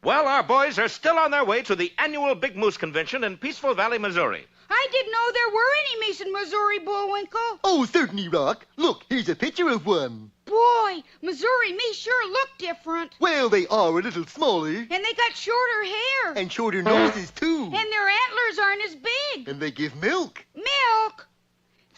Well, our boys are still on their way to the annual Big Moose Convention in Peaceful Valley, Missouri. I didn't know there were any Mish in Missouri, Bullwinkle. Oh, certainly, Rock. Look, here's a picture of one. Boy, Missouri Mish sure look different. Well, they are a little smaller. And they got shorter hair. And shorter noses, too. And their antlers aren't as big. And they give milk. Milk?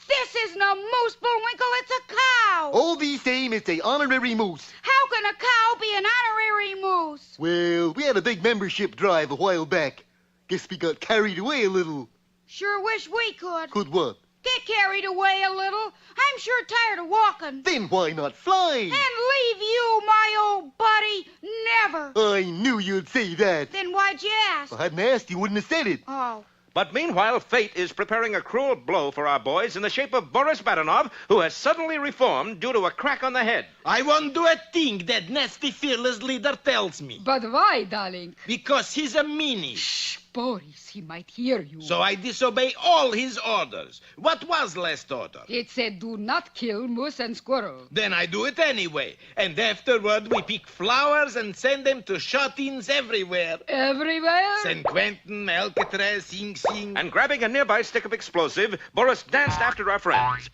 This isn't a moose, Bullwinkle. It's a cow. All the same, it's a honorary moose. How can a cow be an honorary moose? Well, we had a big membership drive a while back. Guess we got carried away a little. Sure wish we could. Could what? Get carried away a little. I'm sure tired of walking. Then why not fly? And leave you, my old buddy, never. I knew you'd say that. Then why'd you ask? If I hadn't asked, you wouldn't have said it. Oh. But meanwhile, fate is preparing a cruel blow for our boys in the shape of Boris Badenov, who has suddenly reformed due to a crack on the head. I won't do a thing that nasty, fearless leader tells me. But why, darling? Because he's a meanie. Shh, Boris, he might hear you. So I disobey all his orders. What was last order? It said do not kill moose and squirrel. Then I do it anyway. And afterward, we pick flowers and send them to shut-ins everywhere. Everywhere? San Quentin, Alcatraz, Sing Sing. And grabbing a nearby stick of explosive, Boris danced after our friends.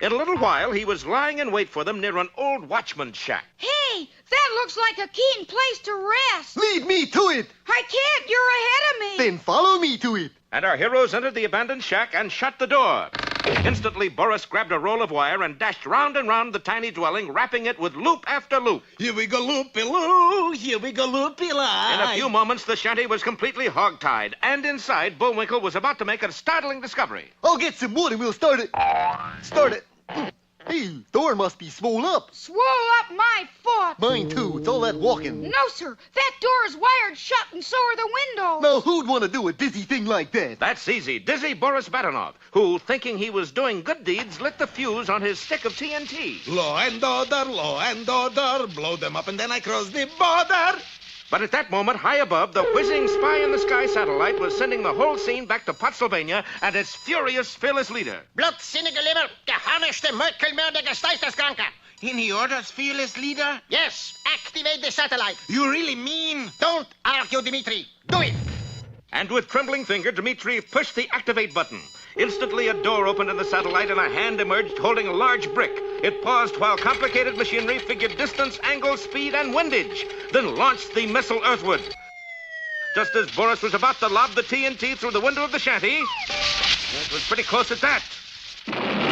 In a little while, he was lying in wait for them near an old watchman's shack. Hey, that looks like a keen place to rest. Lead me to it. I can't. You're ahead of me. Then follow me to it. And our heroes entered the abandoned shack and shut the door. Instantly, Boris grabbed a roll of wire and dashed round and round the tiny dwelling, wrapping it with loop after loop. Here we go, loopy-loo. Here we go, loopy-lie. In a few moments, the shanty was completely hog-tied, and inside, Bullwinkle was about to make a startling discovery. I'll get some wood and we'll start it. Start it. Hey, door must be swole up. Swole up my foot. Mine, too. It's all that walking. No, sir. That door's wired shut, and so are the windows. Now, who'd want to do a dizzy thing like that? That's easy. Dizzy Boris Badenov, who, thinking he was doing good deeds, lit the fuse on his stick of TNT. Law and order, blow them up and then I cross the border. But at that moment, high above, the whizzing spy-in-the-sky satellite was sending the whole scene back to Pottsylvania and its furious, fearless leader. Blutsinnige Leber, geharnischte Möckelmörder Geisteskranker. Any orders, fearless leader? Yes, activate the satellite. You really mean? Don't argue, Dmitri. Do it. And with trembling finger, Dmitri pushed the activate button. Instantly, a door opened in the satellite and a hand emerged holding a large brick. It paused while complicated machinery figured distance, angle, speed, and windage, then launched the missile earthward. Just as Boris was about to lob the TNT through the window of the shanty, it was pretty close at that.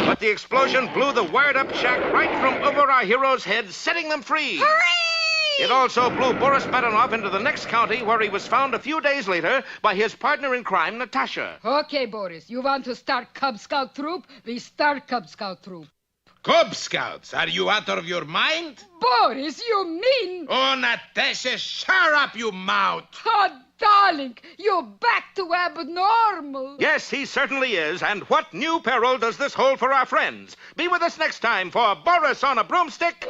But the explosion blew the wired-up shack right from over our heroes' heads, setting them free. Hooray! It also blew Boris Badenov into the next county, where he was found a few days later by his partner in crime, Natasha. Okay, Boris, you want to start Cub Scout troop? We start Cub Scout troop. Cub Scouts, are you out of your mind? Boris, you mean? Oh, Natasha, shut up, you mouth. Oh, darling, you're back to abnormal. Yes, he certainly is. And what new peril does this hold for our friends? Be with us next time for Boris on a Broomstick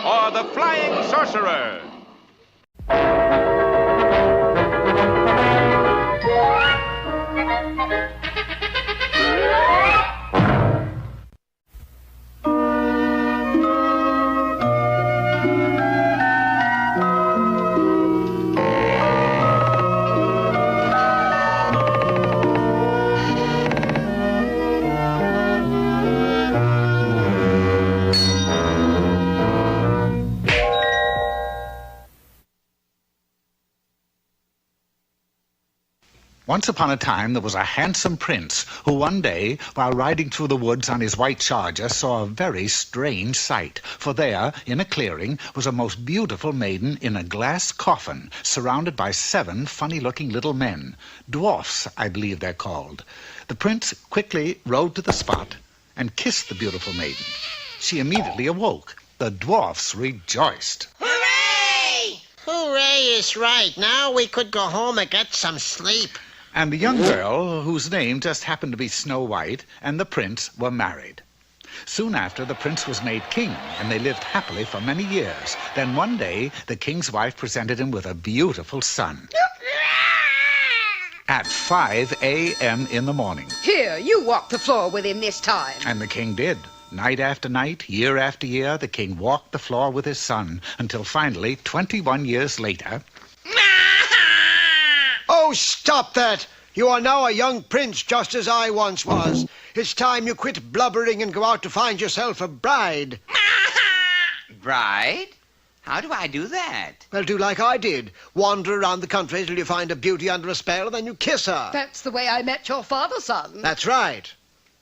or the Flying Sorcerer. Once upon a time, there was a handsome prince who one day, while riding through the woods on his white charger, saw a very strange sight. For there, in a clearing, was a most beautiful maiden in a glass coffin, surrounded by 7 funny-looking little men. Dwarfs, I believe they're called. The prince quickly rode to the spot and kissed the beautiful maiden. She immediately awoke. The dwarfs rejoiced. Hooray! Hooray is right. Now we could go home and get some sleep. And the young girl, whose name just happened to be Snow White, and the prince were married. Soon after, the prince was made king, and they lived happily for many years. Then one day, the king's wife presented him with a beautiful son. At 5 a.m. in the morning. Here, you walk the floor with him this time. And the king did. Night after night, year after year, the king walked the floor with his son, until finally, 21 years later... Oh, stop that! You are now a young prince, just as I once was. It's time you quit blubbering and go out to find yourself a bride. Bride? How do I do that? Well, do like I did. Wander around the country till you find a beauty under a spell, then you kiss her. That's the way I met your father, son. That's right.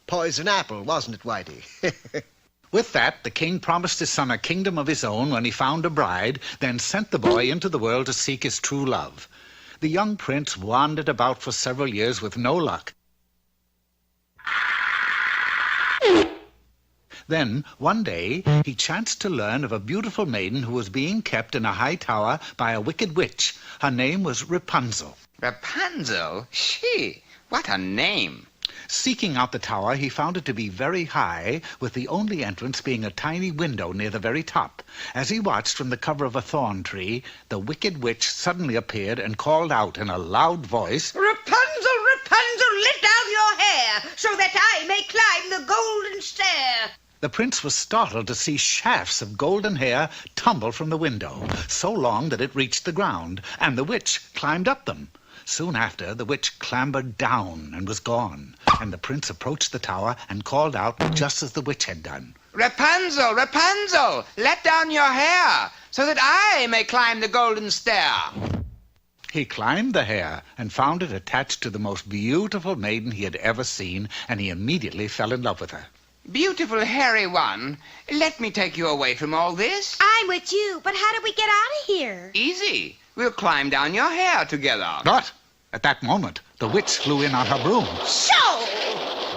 Poison apple, wasn't it, Whitey? With that, the king promised his son a kingdom of his own when he found a bride, then sent the boy into the world to seek his true love. The young prince wandered about for several years with no luck. Then, one day, he chanced to learn of a beautiful maiden who was being kept in a high tower by a wicked witch. Her name was Rapunzel. Rapunzel? She? What a name. Seeking out the tower, he found it to be very high, with the only entrance being a tiny window near the very top. As he watched from the cover of a thorn tree, the wicked witch suddenly appeared and called out in a loud voice, Rapunzel, Rapunzel, let down your hair, so that I may climb the golden stair. The prince was startled to see shafts of golden hair tumble from the window, so long that it reached the ground, and the witch climbed up them. Soon after, the witch clambered down and was gone, and the prince approached the tower and called out just as the witch had done. Rapunzel, Rapunzel, let down your hair, so that I may climb the golden stair. He climbed the hair and found it attached to the most beautiful maiden he had ever seen, and he immediately fell in love with her. Beautiful hairy one, let me take you away from all this. I'm with you, but how do we get out of here? Easy. We'll climb down your hair together. But at that moment, the witch flew in on her broom. So!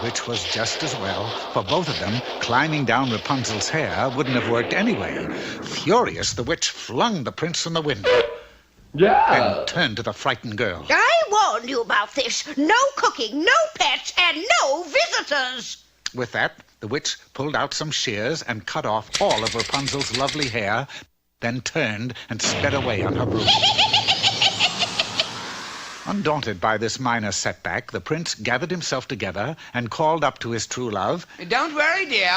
Which was just as well, for both of them, climbing down Rapunzel's hair wouldn't have worked anyway. Furious, the witch flung the prince from the window. Then turned to the frightened girl. I warned you about this. No cooking, no pets, and no visitors. With that, the witch pulled out some shears and cut off all of Rapunzel's lovely hair, then turned and sped away on her broom. Undaunted by this minor setback, the prince gathered himself together and called up to his true love. Don't worry, dear.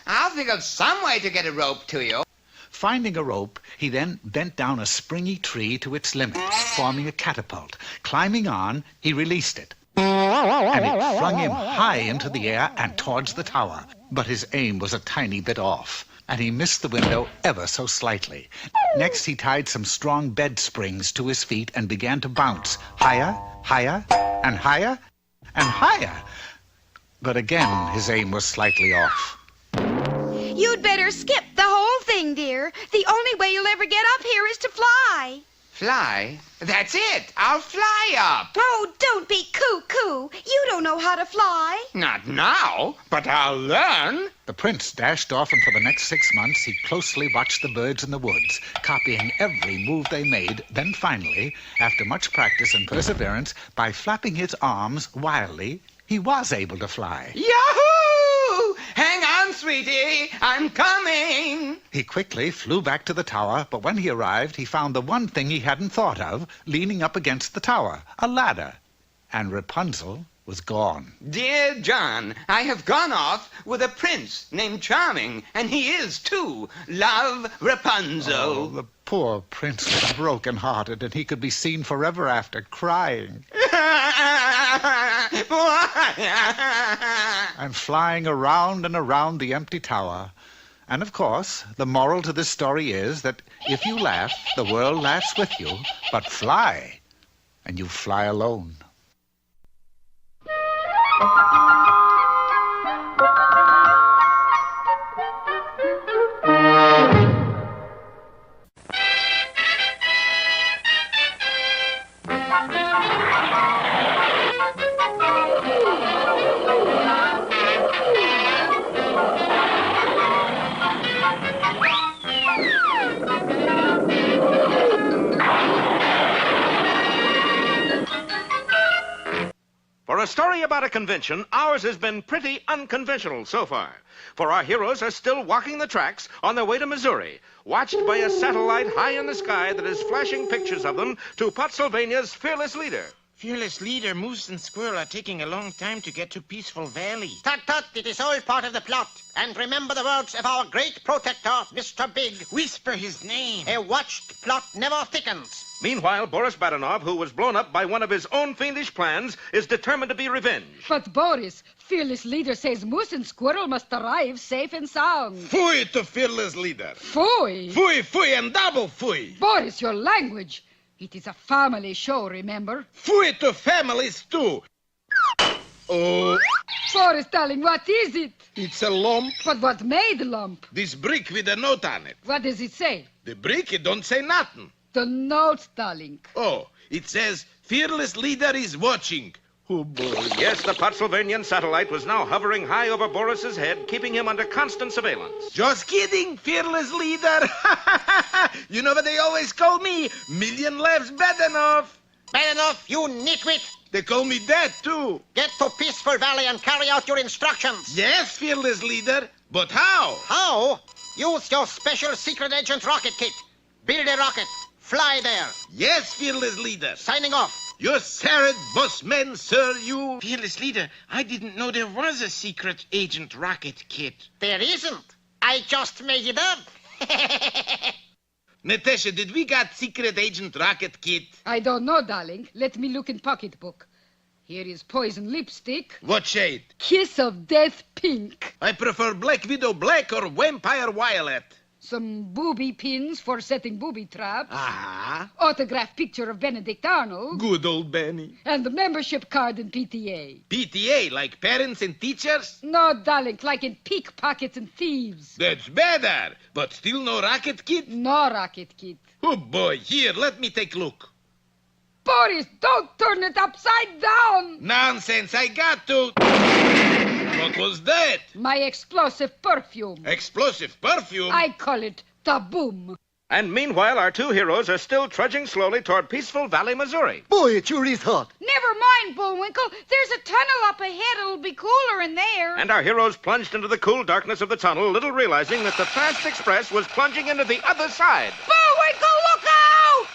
I'll think of some way to get a rope to you. Finding a rope, he then bent down a springy tree to its limits, forming a catapult. Climbing on, he released it, and it flung him high into the air and towards the tower. But his aim was a tiny bit off, and he missed the window ever so slightly. Next, he tied some strong bed springs to his feet and began to bounce higher, higher, and higher, and higher. But again, his aim was slightly off. You'd better skip the whole thing, dear. The only way you'll ever get up here is to fly. Fly? That's it. I'll fly up. Oh, don't be cuckoo. You don't know how to fly. Not now, but I'll learn. The prince dashed off, and for the next 6 months he closely watched the birds in the woods, copying every move they made. Then finally, after much practice and perseverance, by flapping his arms wildly, he was able to fly. Yahoo! Hang on, sweetie. I'm coming. He quickly flew back to the tower, but when he arrived, he found the one thing he hadn't thought of leaning up against the tower, a ladder. And Rapunzel was gone. Dear John, I have gone off with a prince named Charming, and he is, too. Love, Rapunzel. Oh, the poor prince was broken-hearted, and he could be seen forever after crying and flying around and around the empty tower. And, of course, the moral to this story is that if you laugh, the world laughs with you, but fly, and you fly alone. For a story about about a convention, ours has been pretty unconventional so far. For our heroes are still walking the tracks on their way to Missouri, watched by a satellite high in the sky that is flashing pictures of them to Pottsylvania's fearless leader. Fearless leader, Moose and Squirrel are taking a long time to get to Peaceful Valley. Tut tut, it is all part of the plot. And remember the words of our great protector, Mr. Big. Whisper his name. A watched plot never thickens. Meanwhile, Boris Badenov, who was blown up by one of his own fiendish plans, is determined to be revenged. But Boris, fearless leader, says Moose and Squirrel must arrive safe and sound. Fui to fearless leader. Fooey! Fui, fui, and double fui. Boris, your language. It is a family show, remember? Fui to families too. Oh, Boris, darling, what is it? it's a lump. But what made the lump? This brick with a note on it. What does it say? The brick, it don't say nothing. The note, darling. Oh, it says, fearless leader is watching. Oh, boy. Yes, the Pottsylvanian satellite was now hovering high over Boris's head, keeping him under constant surveillance. Just kidding, fearless leader. You know what they always call me? Million laughs Badenov. Badenov, you nitwit. They call me that, too. Get to Peaceful Valley and carry out your instructions. Yes, fearless leader. But how? How? Use your special secret agent rocket kit. Build a rocket. Fly there. Yes, fearless leader. Signing off. You're Sarah Bossman, sir, you. Fearless leader, I didn't know there was a secret agent rocket kit. There isn't. I just made it up. Natasha, did we got secret agent rocket kit? I don't know, darling. Let me look in pocketbook. Here is poison lipstick. What shade? Kiss of death pink. I prefer Black Widow black or Vampire violet. Some booby pins for setting booby traps. Ah, Autograph picture of Benedict Arnold. good old Benny. And the membership card in PTA. PTA, like parents and teachers? No, darling, like in pickpockets and thieves. That's better, but still no rocket kit? No rocket kit. Oh, boy, here, let me take a look. Boris, don't turn it upside down. Nonsense, I got to. What was that? My explosive perfume. Explosive perfume? I call it Taboom. And meanwhile, our two heroes are still trudging slowly toward Peaceful Valley, Missouri. Boy, it sure is hot. Never mind, Bullwinkle. There's a tunnel up ahead. It'll be cooler in there. And our heroes plunged into the cool darkness of the tunnel, little realizing that the fast express was plunging into the other side. Bullwinkle, look out!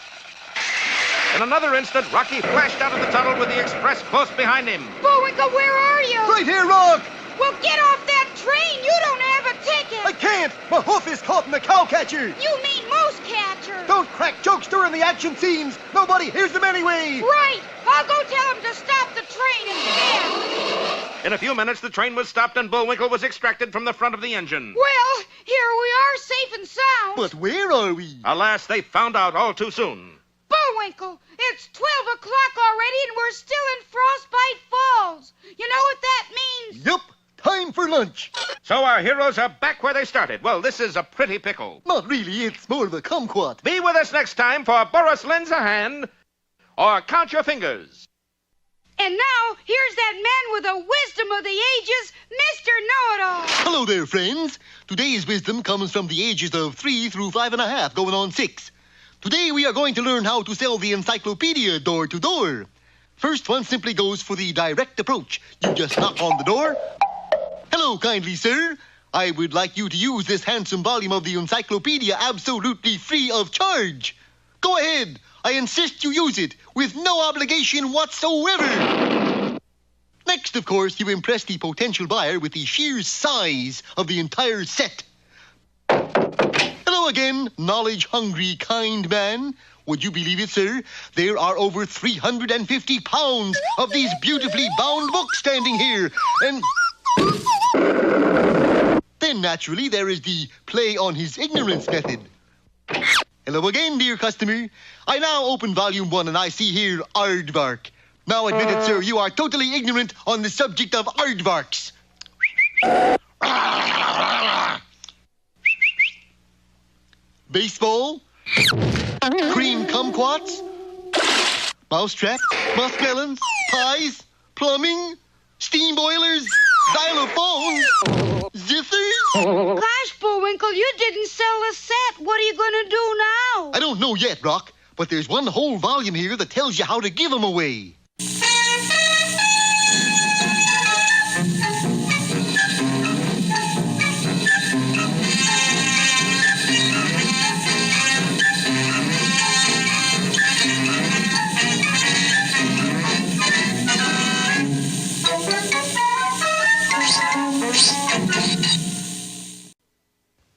In another instant, Rocky flashed out of the tunnel with the express close behind him. Bullwinkle, where are you? Right here, Rock. Well, get off that train. You don't have a ticket. I can't. My hoof is caught in the cow catcher. You mean moose catcher. Don't crack jokes during the action scenes. Nobody hears them anyway. Right. I'll go tell him to stop the train instead. In a few minutes, the train was stopped and Bullwinkle was extracted from the front of the engine. Well, here we are, safe and sound. But where are we? Alas, they found out all too soon. Bullwinkle, it's 12 o'clock already and we're still in Frostbite Falls. You know what that means? Yup. Time for lunch. So our heroes are back where they started. Well, this is a pretty pickle. Not really. It's more of a kumquat. Be with us next time for Boris Lends a Hand or Count Your Fingers. And now, here's that man with the wisdom of the ages, Mr. Know-It-All. Hello there, friends. Today's wisdom comes from the ages of 3 through 5.5, going on 6. Today we are going to learn how to sell the encyclopedia door to door. First one simply goes for the direct approach. You just knock on the door. Hello, kindly sir. I would like you to use this handsome volume of the encyclopedia absolutely free of charge. Go ahead. I insist you use it with no obligation whatsoever. Next, of course, you impress the potential buyer with the sheer size of the entire set. Hello again, knowledge-hungry, kind man. Would you believe it, sir? There are over 350 pounds of these beautifully bound books standing here. And then, naturally, there is the play on his ignorance method. Hello again, dear customer. I now open volume 1 and I see here aardvark. Now admit it, sir, you are totally ignorant on the subject of aardvarks. Baseball, cream kumquats, mousetrap, muskmelons, pies, plumbing, steam boilers, xylophones, zippers. Gosh, Bullwinkle, you didn't sell the set. What are you going to do now? I don't know yet, Rock, but there's one whole volume here that tells you how to give them away.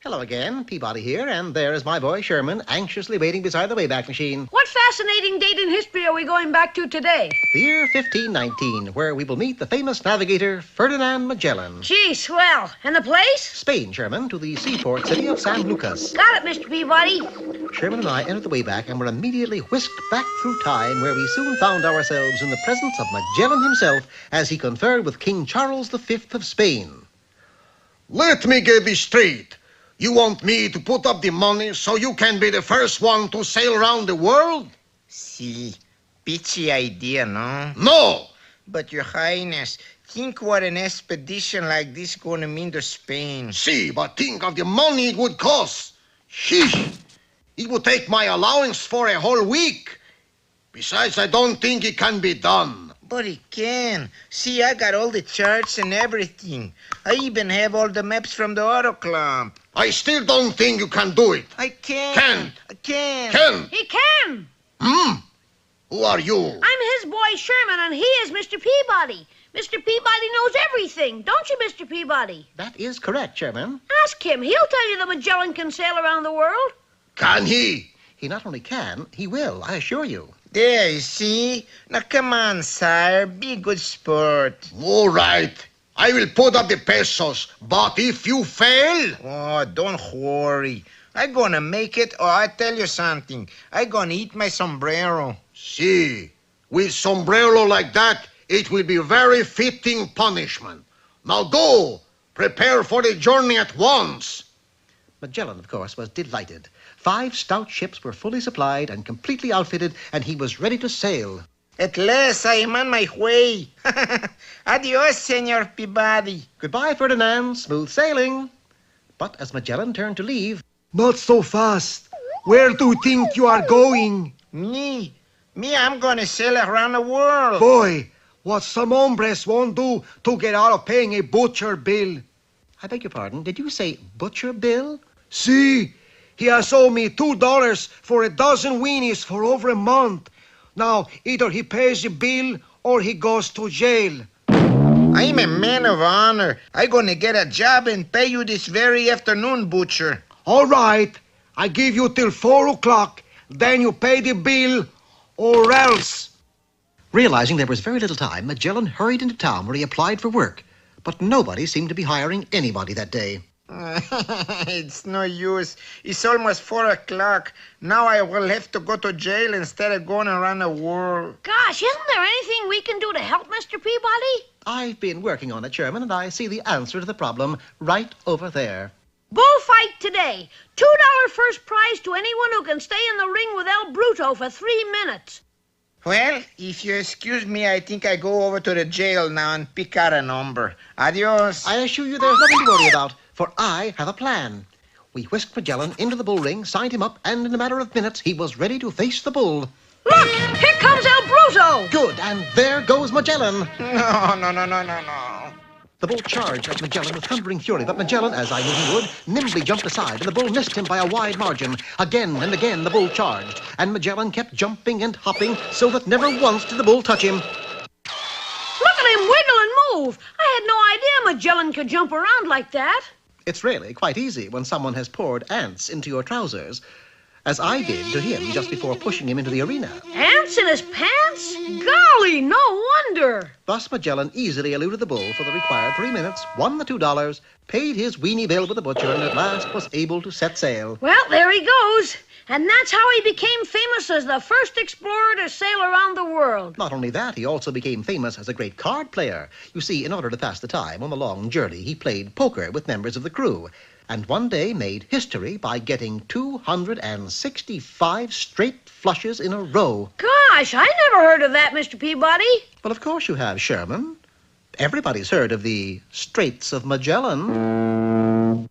Hello again, Peabody here, and there is my boy Sherman, anxiously waiting beside the Wayback Machine. What fascinating date in history are we going back to today? The year 1519, where we will meet the famous navigator Ferdinand Magellan. Gee, swell. And the place? Spain, Sherman, to the seaport city of San Lucas. Got it, Mr. Peabody. Sherman and I entered the Wayback and were immediately whisked back through time, where we soon found ourselves in the presence of Magellan himself as he conferred with King Charles V of Spain. Let me get this straight. You want me to put up the money so you can be the first one to sail around the world? See, pitchy idea, no? No! But, Your Highness, think what an expedition like this going to mean to Spain. See, but think of the money it would cost. Sheesh! It would take my allowance for a whole week. Besides, I don't think it can be done. But it can. See, I got all the charts and everything. I even have all the maps from the Auto Club. I still don't think you can do it. I can. Can. I can. Can. He can. Who are you? I'm his boy Sherman, and he is Mr. Peabody. Mr. Peabody knows everything, don't you, Mr. Peabody? That is correct, Sherman. Ask him. He'll tell you the Magellan can sail around the world. Can he? He not only can, he will, I assure you. There, you see? Now, come on, sire. Be a good sport. All right. I will put up the pesos. But if you fail... Oh, don't worry. I'm gonna make it, or I tell you something. I'm gonna eat my sombrero. See, with sombrero like that, it will be very fitting punishment. Now go. Prepare for the journey at once. Magellan, of course, was delighted. 5 stout ships were fully supplied and completely outfitted, and he was ready to sail. At last, I am on my way. Adios, Senor Peabody. Goodbye, Ferdinand. Smooth sailing. But as Magellan turned to leave... Not so fast. Where do you think you are going? Me, I'm gonna sail around the world. Boy, what some hombres won't do to get out of paying a butcher bill. I beg your pardon, did you say butcher bill? See, he has owed me $2 for a dozen weenies for over a month. Now, either he pays the bill or he goes to jail. I'm a man of honor. I'm gonna get a job and pay you this very afternoon, butcher. All right, I give you till 4 o'clock. Then you pay the bill or else. Realizing there was very little time, Magellan hurried into town where he applied for work. But nobody seemed to be hiring anybody that day. It's no use. It's almost 4 o'clock. Now I will have to go to jail instead of going around the world. Gosh, isn't there anything we can do to help Mr. Peabody? I've been working on it, Sherman, and I see the answer to the problem right over there. Bullfight today. $2 first prize to anyone who can stay in the ring with El Bruto for 3 minutes. Well, if you excuse me, I think I go over to the jail now and pick out a number. Adios. I assure you there's nothing to worry about, for I have a plan. We whisked Magellan into the bull ring, signed him up, and in a matter of minutes, he was ready to face the bull. Look, here comes El Bruto. Good, and there goes Magellan. No. The bull charged at Magellan with thundering fury, but Magellan, as I knew he would, nimbly jumped aside, and the bull missed him by a wide margin. Again and again the bull charged, and Magellan kept jumping and hopping so that never once did the bull touch him. Look at him wiggle and move. I had no idea Magellan could jump around like that. It's really quite easy when someone has poured ants into your trousers, as I did to him just before pushing him into the arena. Ants in his pants? Golly, no wonder. Thus Magellan easily eluded the bull for the required 3 minutes, won the $2, paid his weenie bill with the butcher, and at last was able to set sail. Well, there he goes. And that's how he became famous as the first explorer to sail around the world. Not only that, he also became famous as a great card player. You see, in order to pass the time on the long journey, he played poker with members of the crew, and one day made history by getting 265 straight flushes in a row. Gosh, I never heard of that, Mr. Peabody. Well, of course you have, Sherman. Everybody's heard of the Straits of Magellan.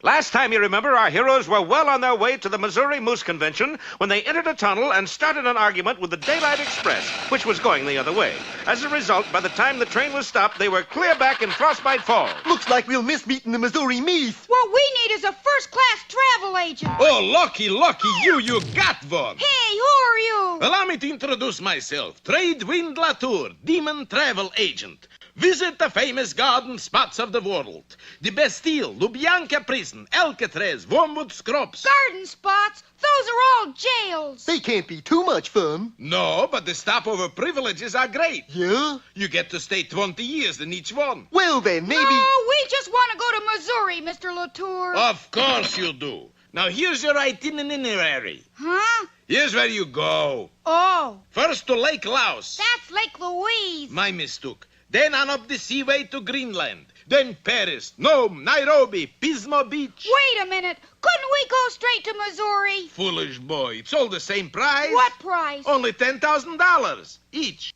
Last time, you remember, our heroes were well on their way to the Missouri Moose Convention when they entered a tunnel and started an argument with the Daylight Express, which was going the other way. As a result, by the time the train was stopped, they were clear back in Frostbite Falls. Looks like we'll miss meeting the Missouri Meese. What we need is a first-class travel agent. Oh, lucky you got one. Hey, who are you? Allow me to introduce myself. Tradewind Latour, Demon Travel Agent. Visit the famous garden spots of the world. The Bastille, Lubyanka Prison, Alcatraz, Wormwood Scrubs. Garden spots? Those are all jails. They can't be too much fun. No, but the stopover privileges are great. Yeah? You get to stay 20 years in each one. Well, then, maybe... No, we just want to go to Missouri, Mr. Latour. Of course you do. Now, here's your itinerary. Huh? Here's where you go. Oh. First to Lake Laos. That's Lake Louise. My mistook. Then on up the seaway to Greenland. Then Paris, Nome, Nairobi, Pismo Beach. Wait a minute. Couldn't we go straight to Missouri? Foolish boy. It's all the same price. What price? Only $10,000 each.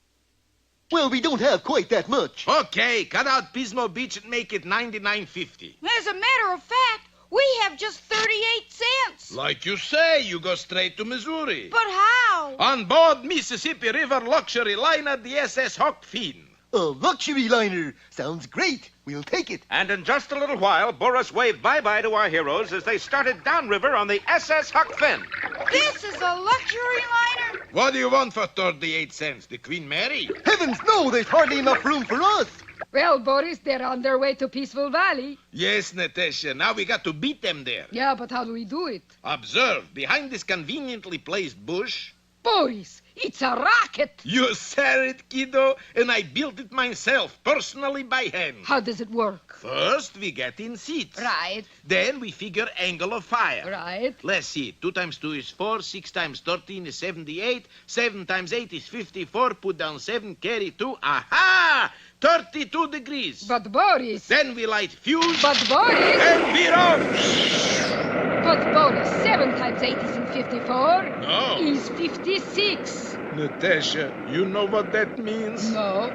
Well, we don't have quite that much. Okay, cut out Pismo Beach and make it $99.50. As a matter of fact, we have just 38 cents. Like you say, you go straight to Missouri. But how? On board Mississippi River luxury liner, the SS Huck Finn. A luxury liner. Sounds great. We'll take it. And in just a little while, Boris waved bye-bye to our heroes as they started downriver on the SS Huck Finn. This is a luxury liner? What do you want for 38 cents? The Queen Mary? Heavens, no, there's hardly enough room for us. Well, Boris, they're on their way to Peaceful Valley. Yes, Natasha. Now we got to beat them there. Yeah, but how do we do it? Observe, behind this conveniently placed bush. Boris, it's a rocket. You said it, kiddo, and I built it myself, personally by hand. How does it work? First, we get in seats. Right. Then we figure angle of fire. Right. Let's see. 2 times 2 is 4. 6 times 13 is 78. 7 times 8 is 54. Put down 7, carry 2. Aha! 32 degrees. But, Boris... Then we light fuse. But, Boris... And we're off. But, Boris, 7 times 8 isn't 54. No. Is 56. Natasha, you know what that means? No.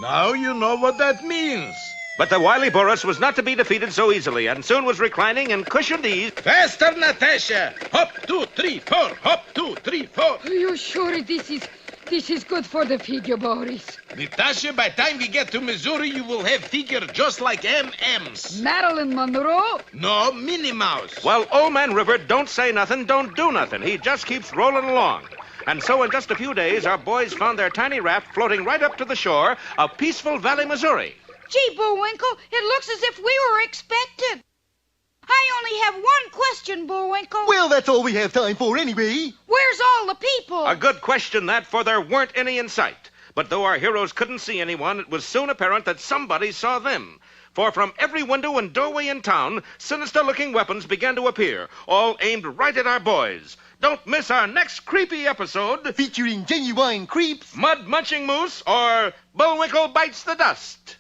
Now you know what that means. But the wily Boris was not to be defeated so easily, and soon was reclining in cushioned ease. Faster, Natasha! Hop, 2, 3, 4. Hop, 2, 3, 4. Are you sure this is good for the figure, Boris? Natasha, by the time we get to Missouri, you will have figure just like M&M's. Marilyn Monroe? No, Minnie Mouse. Well, Old Man River don't say nothing, don't do nothing. He just keeps rolling along. And so in just a few days, our boys found their tiny raft floating right up to the shore of Peaceful Valley, Missouri. Gee, Bullwinkle, it looks as if we were expected. I only have one question, Bullwinkle. Well, that's all we have time for anyway. Where's all the people? A good question, that, for there weren't any in sight. But though our heroes couldn't see anyone, it was soon apparent that somebody saw them. For from every window and doorway in town, sinister-looking weapons began to appear, all aimed right at our boys. Don't miss our next creepy episode. Featuring genuine creeps, Mud-munching moose, or Bullwinkle bites the dust.